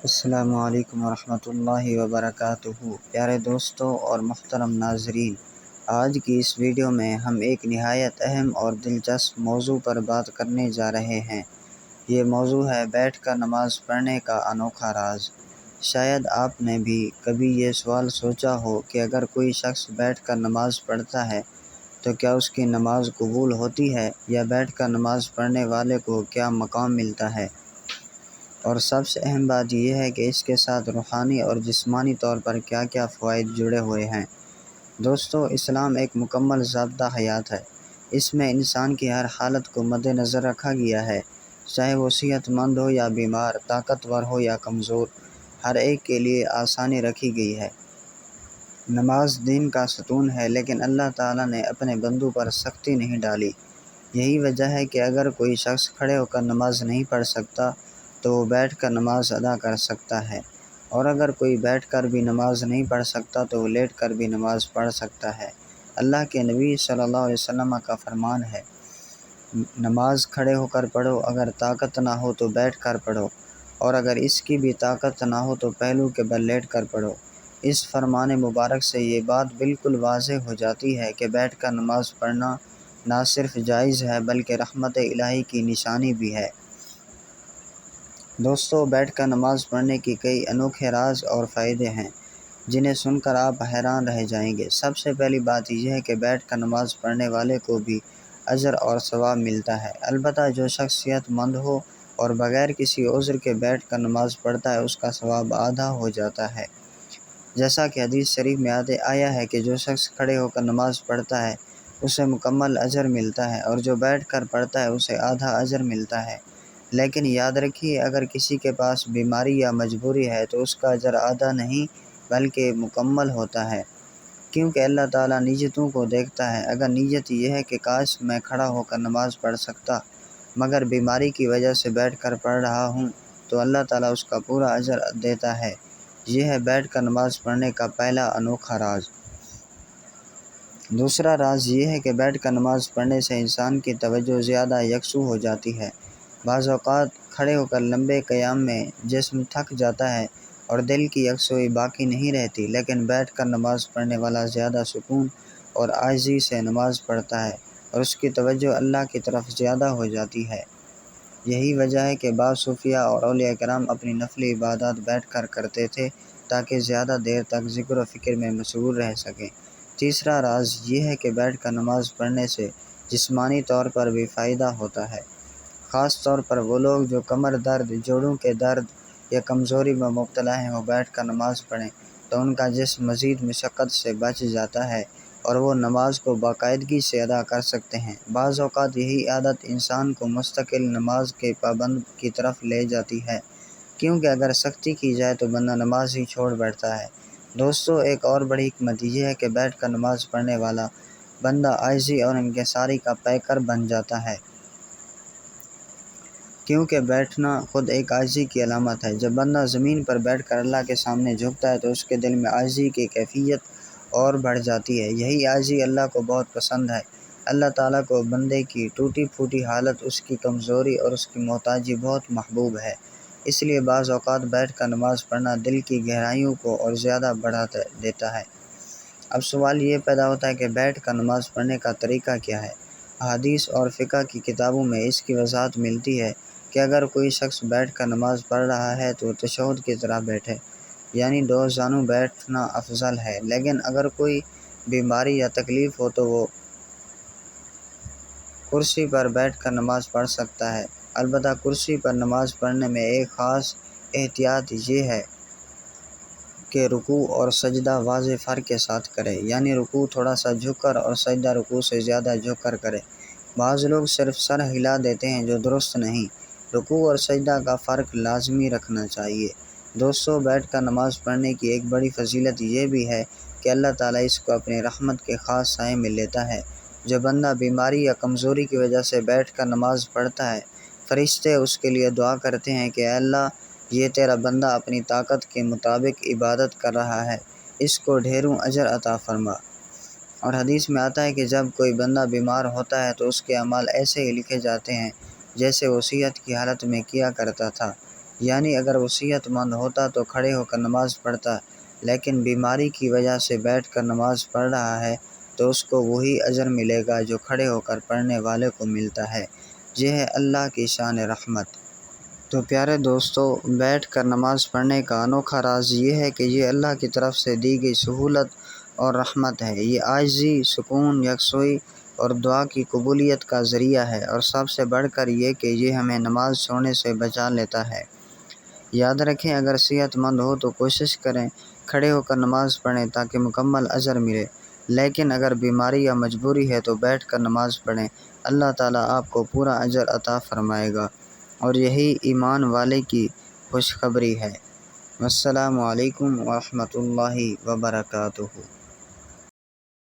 السلام علیکم ورحمۃ اللہ وبرکاتہ۔ پیارے دوستوں اور محترم ناظرین، آج کی اس ویڈیو میں ہم ایک نہایت اہم اور دلچسپ موضوع پر بات کرنے جا رہے ہیں۔ یہ موضوع ہے بیٹھ کر نماز پڑھنے کا انوکھا راز۔ شاید آپ نے بھی کبھی یہ سوال سوچا ہو کہ اگر کوئی شخص بیٹھ کر نماز پڑھتا ہے تو کیا اس کی نماز قبول ہوتی ہے، یا بیٹھ کر نماز پڑھنے والے کو کیا مقام ملتا ہے؟ اور سب سے اہم بات یہ ہے کہ اس کے ساتھ روحانی اور جسمانی طور پر کیا کیا فوائد جڑے ہوئے ہیں۔ دوستو، اسلام ایک مکمل ضابطہ حیات ہے۔ اس میں انسان کی ہر حالت کو مد نظر رکھا گیا ہے، چاہے وہ صحت مند ہو یا بیمار، طاقتور ہو یا کمزور، ہر ایک کے لیے آسانی رکھی گئی ہے۔ نماز دین کا ستون ہے، لیکن اللہ تعالیٰ نے اپنے بندوں پر سختی نہیں ڈالی۔ یہی وجہ ہے کہ اگر کوئی شخص کھڑے ہو کر نماز نہیں پڑھ سکتا تو وہ بیٹھ کر نماز ادا کر سکتا ہے، اور اگر کوئی بیٹھ کر بھی نماز نہیں پڑھ سکتا تو وہ لیٹ کر بھی نماز پڑھ سکتا ہے۔ اللہ کے نبی صلی اللہ علیہ وسلم کا فرمان ہے، نماز کھڑے ہو کر پڑھو، اگر طاقت نہ ہو تو بیٹھ کر پڑھو، اور اگر اس کی بھی طاقت نہ ہو تو پہلو کے بل لیٹ کر پڑھو۔ اس فرمان مبارک سے یہ بات بالکل واضح ہو جاتی ہے کہ بیٹھ کر نماز پڑھنا نہ صرف جائز ہے بلکہ رحمت الہی کی نشانی بھی ہے۔ دوستو، بیٹھ کر نماز پڑھنے کی کئی انوکھے راز اور فائدے ہیں جنہیں سن کر آپ حیران رہ جائیں گے۔ سب سے پہلی بات یہ ہے کہ بیٹھ کر نماز پڑھنے والے کو بھی اجر اور ثواب ملتا ہے۔ البتہ جو شخص صحت مند ہو اور بغیر کسی عذر کے بیٹھ کر نماز پڑھتا ہے، اس کا ثواب آدھا ہو جاتا ہے۔ جیسا کہ حدیث شریف میں آیا ہے کہ جو شخص کھڑے ہو کر نماز پڑھتا ہے اسے مکمل اجر ملتا ہے، اور جو بیٹھ کر پڑھتا ہے اسے آدھا اجر ملتا ہے۔ لیکن یاد رکھیے، اگر کسی کے پاس بیماری یا مجبوری ہے تو اس کا اجر آدھا نہیں بلکہ مکمل ہوتا ہے، کیونکہ اللہ تعالیٰ نیتوں کو دیکھتا ہے۔ اگر نیت یہ ہے کہ کاش میں کھڑا ہو کر نماز پڑھ سکتا، مگر بیماری کی وجہ سے بیٹھ کر پڑھ رہا ہوں، تو اللہ تعالیٰ اس کا پورا اجر دیتا ہے۔ یہ ہے بیٹھ کر نماز پڑھنے کا پہلا انوکھا راز۔ دوسرا راز یہ ہے کہ بیٹھ کر نماز پڑھنے سے انسان کی توجہ زیادہ یکسو ہو جاتی ہے۔ بعض اوقات کھڑے ہو کر لمبے قیام میں جسم تھک جاتا ہے اور دل کی یکسوئی باقی نہیں رہتی، لیکن بیٹھ کر نماز پڑھنے والا زیادہ سکون اور عاجزی سے نماز پڑھتا ہے، اور اس کی توجہ اللہ کی طرف زیادہ ہو جاتی ہے۔ یہی وجہ ہے کہ بعض صوفیاء اور اولیاء کرام اپنی نفلی عبادات بیٹھ کر کرتے تھے تاکہ زیادہ دیر تک ذکر و فکر میں مشغول رہ سکیں۔ تیسرا راز یہ ہے کہ بیٹھ کر نماز پڑھنے سے جسمانی طور پر بھی فائدہ ہوتا ہے۔ خاص طور پر وہ لوگ جو کمر درد، جوڑوں کے درد یا کمزوری میں مبتلا ہیں، وہ بیٹھ کر نماز پڑھیں تو ان کا جسم مزید مشقت سے بچ جاتا ہے اور وہ نماز کو باقاعدگی سے ادا کر سکتے ہیں۔ بعض اوقات یہی عادت انسان کو مستقل نماز کے پابند کی طرف لے جاتی ہے، کیونکہ اگر سختی کی جائے تو بندہ نماز ہی چھوڑ بیٹھتا ہے۔ دوستو، ایک اور بڑی حکمت یہ ہے کہ بیٹھ کر نماز پڑھنے والا بندہ عاجزی اور انکساری کا پیکر بن جاتا ہے، کیونکہ بیٹھنا خود ایک عاجزی کی علامت ہے۔ جب بندہ زمین پر بیٹھ کر اللہ کے سامنے جھکتا ہے تو اس کے دل میں عاجزی کی کیفیت اور بڑھ جاتی ہے۔ یہی عاجزی اللہ کو بہت پسند ہے۔ اللہ تعالیٰ کو بندے کی ٹوٹی پھوٹی حالت، اس کی کمزوری اور اس کی محتاجی بہت محبوب ہے۔ اس لیے بعض اوقات بیٹھ کر نماز پڑھنا دل کی گہرائیوں کو اور زیادہ بڑھا دیتا ہے۔ اب سوال یہ پیدا ہوتا ہے کہ بیٹھ کر نماز پڑھنے کا طریقہ کیا ہے؟ احادیث اور فقہ کی کتابوں میں اس کی وضاحت ملتی ہے کہ اگر کوئی شخص بیٹھ کر نماز پڑھ رہا ہے تو تشہد کی طرح بیٹھے، یعنی دو زانو بیٹھنا افضل ہے۔ لیکن اگر کوئی بیماری یا تکلیف ہو تو وہ کرسی پر بیٹھ کر نماز پڑھ سکتا ہے۔ البتہ کرسی پر نماز پڑھنے میں ایک خاص احتیاط یہ ہے کہ رکوع اور سجدہ واضح فرق کے ساتھ کرے، یعنی رکوع تھوڑا سا جھک کر اور سجدہ رکوع سے زیادہ جھک کر کرے۔ بعض لوگ صرف سر ہلا دیتے ہیں، جو درست نہیں۔ رکوع اور سجدہ کا فرق لازمی رکھنا چاہیے۔ دوستو، بیٹھ کر نماز پڑھنے کی ایک بڑی فضیلت یہ بھی ہے کہ اللہ تعالیٰ اس کو اپنی رحمت کے خاص سائے میں لیتا ہے۔ جو بندہ بیماری یا کمزوری کی وجہ سے بیٹھ کر نماز پڑھتا ہے، فرشتے اس کے لیے دعا کرتے ہیں کہ اے اللہ، یہ تیرا بندہ اپنی طاقت کے مطابق عبادت کر رہا ہے، اس کو ڈھیروں اجر عطا فرما۔ اور حدیث میں آتا ہے کہ جب کوئی بندہ بیمار ہوتا ہے تو اس کے اعمال ایسے ہی لکھے جاتے ہیں جیسے وہ صحت کی حالت میں کیا کرتا تھا۔ یعنی اگر وہ صحت مند ہوتا تو کھڑے ہو کر نماز پڑھتا، لیکن بیماری کی وجہ سے بیٹھ کر نماز پڑھ رہا ہے تو اس کو وہی اجر ملے گا جو کھڑے ہو کر پڑھنے والے کو ملتا ہے۔ یہ ہے اللہ کی شان رحمت۔ تو پیارے دوستو، بیٹھ کر نماز پڑھنے کا انوکھا راز یہ ہے کہ یہ اللہ کی طرف سے دی گئی سہولت اور رحمت ہے۔ یہ عاجزی، سکون، یکسوئی اور دعا کی قبولیت کا ذریعہ ہے، اور سب سے بڑھ کر یہ کہ یہ ہمیں نماز چھوڑنے سے بچا لیتا ہے۔ یاد رکھیں، اگر صحت مند ہو تو کوشش کریں کھڑے ہو کر نماز پڑھیں تاکہ مکمل اجر ملے، لیکن اگر بیماری یا مجبوری ہے تو بیٹھ کر نماز پڑھیں، اللہ تعالیٰ آپ کو پورا اجر عطا فرمائے گا، اور یہی ایمان والے کی خوشخبری ہے۔ السلام علیکم ورحمۃ اللہ وبرکاتہ۔